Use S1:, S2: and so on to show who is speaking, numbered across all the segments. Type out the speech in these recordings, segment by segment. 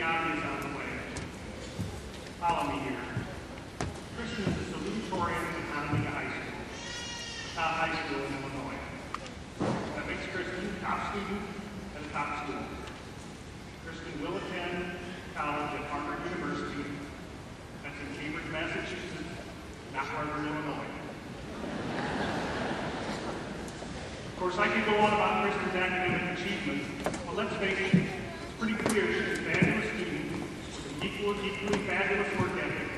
S1: obvious out of the way. Follow me here. Kristen is the salutatorian at Hearne High School, the top high school in Illinois. That makes Kristen a top student at a top school. Kristen will attend college at Hearne University. That's in Cambridge, Massachusetts, not Harvard, Illinois. Of course, I could go on about Kristen's academic achievements, but let's face it, it's pretty clear she's a fabulous student with an equally fabulous work ethic,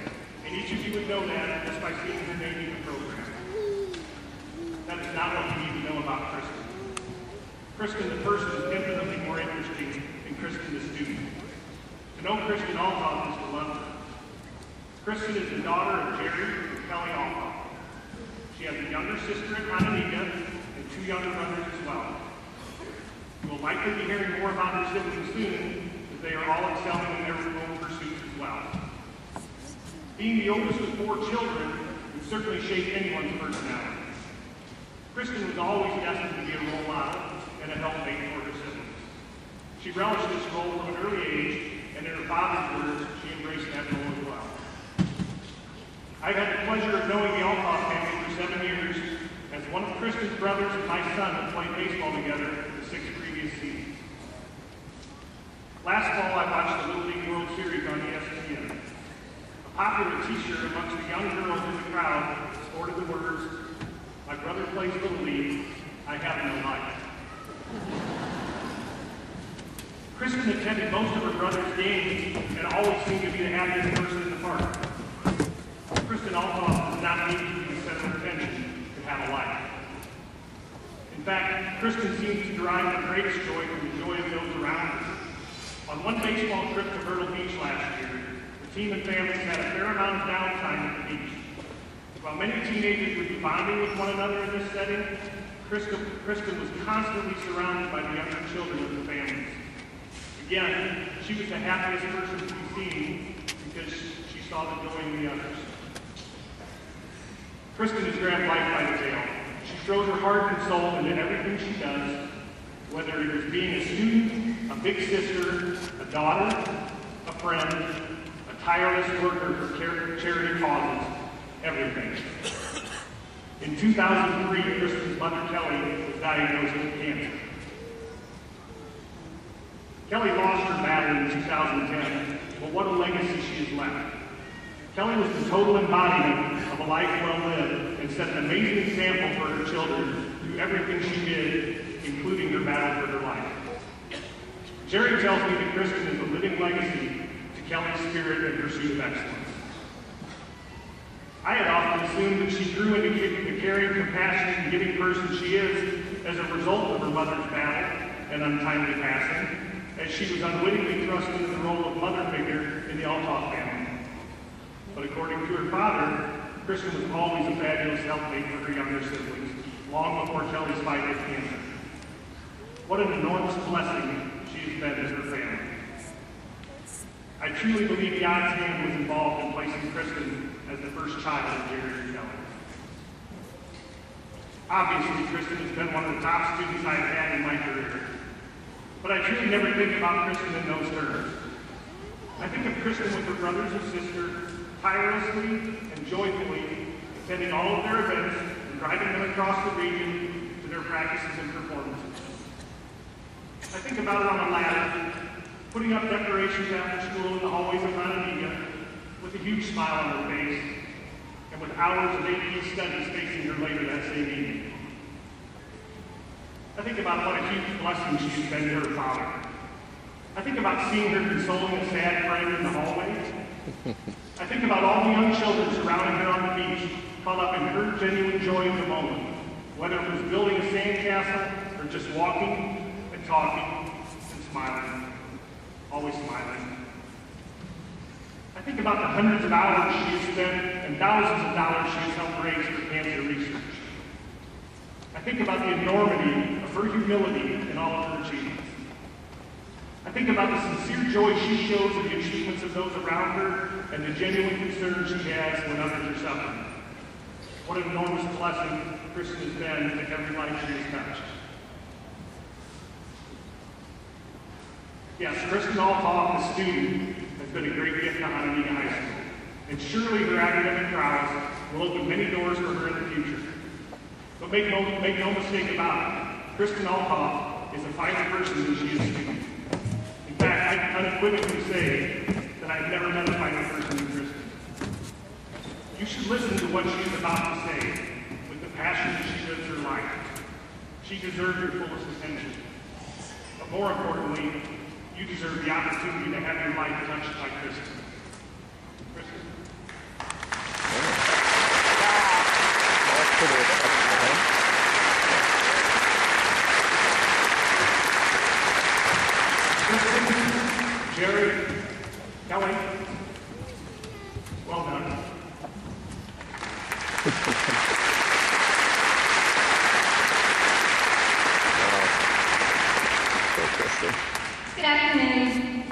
S1: and each of you would know that just by seeing her name in the program. That is not what you need to know about Kristen. Kristen the person is infinitely more interesting than Kristen the student. To know Kristen Althoff is to love her. Kristen is the daughter of Jerry and Kelly Althoff. She has a younger sister at Hearne and two younger brothers as well. You will likely be hearing more about her siblings soon, as they are all excelling in their own pursuits as well. Being the oldest of 4 children would certainly shape anyone's personality. Kristen was always destined to be a role model and a helpmate for her siblings. She relished this role from an early age, and in her father's words, she embraced that role as well. I've had the pleasure of knowing the Althoff family for 7 years, as one of Kristen's brothers and my son have played baseball together the 6 previous seasons. Last fall, I watched the Little League World Series on ESPN. A popular t-shirt amongst the young girls in the crowd sported the words, "My brother plays Little League, I have no life." Kristen attended most of her brother's games and always seemed to be the happiest person in the park. Kristen Althoff does not need to be the center of attention to have a life. In fact, Kristen seems to derive the greatest joy from the joy of those around her. On one baseball trip to Myrtle Beach last year, the team and families had a fair amount of downtime at the beach. While many teenagers would be bonding with one another in this setting, Kristen was constantly surrounded by the younger children of the families. Again, she was the happiest person to be seen because she saw the joy in the others. Kristen has grabbed life by the tail. She throws her heart and soul into everything she does, whether it is being a student, a big sister, a daughter, a friend, a tireless worker for charity causes, everything. In 2003, Kristen's mother, Kelly, was diagnosed with cancer. Kelly lost her battle in 2010, but what a legacy she has left. Kelly was the total embodiment of a life well lived and set an amazing example for her children through everything she did, including her battle for her life. Jerry tells me that Kristen is a living legacy to Kelly's spirit and pursuit of excellence. I had often assumed that she grew into the caring, compassionate, and giving person she is as a result of her mother's battle and untimely passing, as she was unwittingly thrust into the role of mother figure in the Althoff family. But according to her father, Kristen was always a fabulous helpmate for her younger siblings, long before Kelly's fight with cancer. What an enormous blessing she has been to her family. I truly believe the odds hand was involved in placing Kristen as the first child of Jerry and Kelly. Obviously, Kristen has been one of the top students I've had in my career. But I truly never think about Kristen in those terms. I think of Kristen with her brothers and sisters, tirelessly and joyfully attending all of their events and driving them across the region to their practices and performances. I think about her on a ladder, putting up decorations after school in the hallways of Hearne with a huge smile on her face and with hours of AP studies facing her later that same evening. I think about what a huge blessing she has been to her father. I think about seeing her consoling a sad friend in the hallway. I think about all the young children surrounding her on the beach, caught up in her genuine joy of the moment, whether it was building a sandcastle or just walking and talking and smiling, always smiling. I think about the hundreds of hours she has spent and thousands of dollars she has helped raise for cancer research. I think about the enormity of her humility in all of her achievements. I think about the sincere joy she shows in the achievements of those around her and the genuine concern she has when others are suffering. What an enormous blessing Kristen has been to every life she has touched. Yes, Kristen Altoff, the student, has been a great gift to Hearne High School, and surely her academic prowess will open many doors for her in the future. But make no mistake about it, Kristen Altoff is a finer person than she is a student. In fact, I can unequivocally say that I've never met a finer person than Kristen. You should listen to what she is about to say with the passion that she lives her life. She deserves your fullest attention. But more importantly, you deserve the opportunity to have your life touched by Kristen. Kristen. Kristen, Jerry, Kelly, well done.
S2: Good afternoon.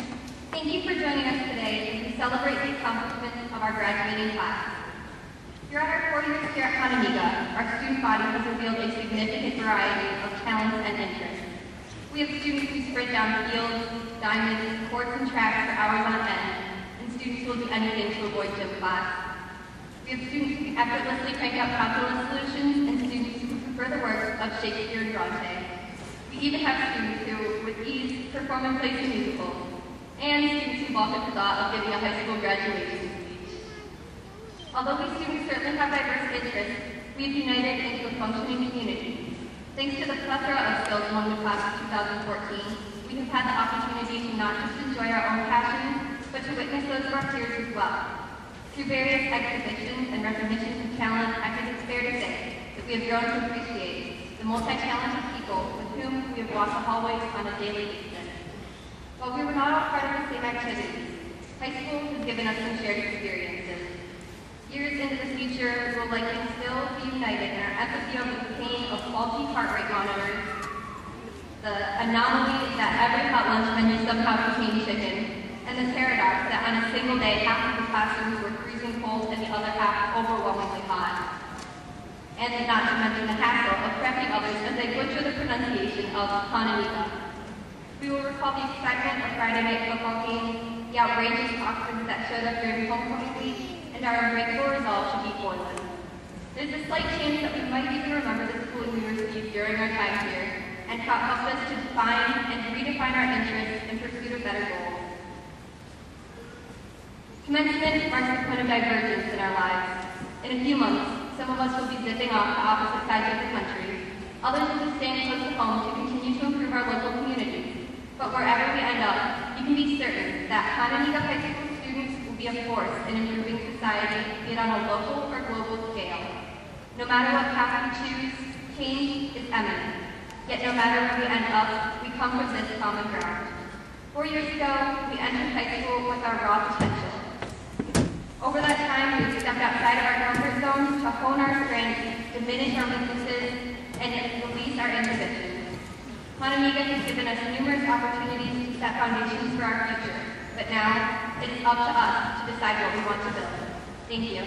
S2: Thank you for joining us today as we celebrate the accomplishments of our graduating class. Throughout our 4 years here at Hearne, our student body has revealed a significant variety of talents and interests. We have students who sprint down fields, diamonds, courts, and tracks for hours on end, and students who will do anything to avoid gym class. We have students who effortlessly crank out calculus solutions, and students who prefer the works of Shakespeare and Bronte. We even have students who, with ease, perform and place in musicals, and students who balk at the thought of giving a high school graduation speech. Although we students certainly have diverse interests, we have united into a functioning community. Thanks to the plethora of skills among the class of 2014, we have had the opportunity to not just enjoy our own passions, but to witness those of our peers as well. Through various exhibitions and recognitions of talent, I think it's fair to say that we have grown to appreciate the multi-talented people with whom we have walked the hallways on a daily basis. While we were not all part of the same activities, high school has given us some shared experiences. Years into the future, we will likely still be united in our empathy over the pain of faulty heart rate monitors, the anomaly that every hot lunch menu somehow became chicken, and the paradox that on a single day, half of the classrooms were freezing cold and the other half overwhelmingly hot. And not to mention the hassle of correcting others as they butcher the pronunciation of Hearne. We will recall the excitement of Friday night football games, the outrageous toxins that showed up during homecoming week, and our unbreakable resolve to beat Portland. There's a slight chance that we might even remember the schooling we received during our time here, and how it helped us to define and redefine our interests in pursuit of better goals. Commencement marks the point of divergence in our lives. In a few months, some of us will be zipping off to opposite sides of the country. Others will be staying close to home to continue to improve our local communities. But wherever we end up, you can be certain that Hearne High School students will be a force in improving society, be it on a local or global scale. No matter what path we choose, change is imminent. Yet no matter where we end up, we come from this common ground. 4 years ago, we entered high school with our raw potential. Over that time, we've stepped outside of our comfort zones to hone our strengths, diminish our weaknesses, and release our inhibitions. Hearne has given us numerous opportunities to set foundations for our future, but now it is up to us to decide what we want to build. Thank you.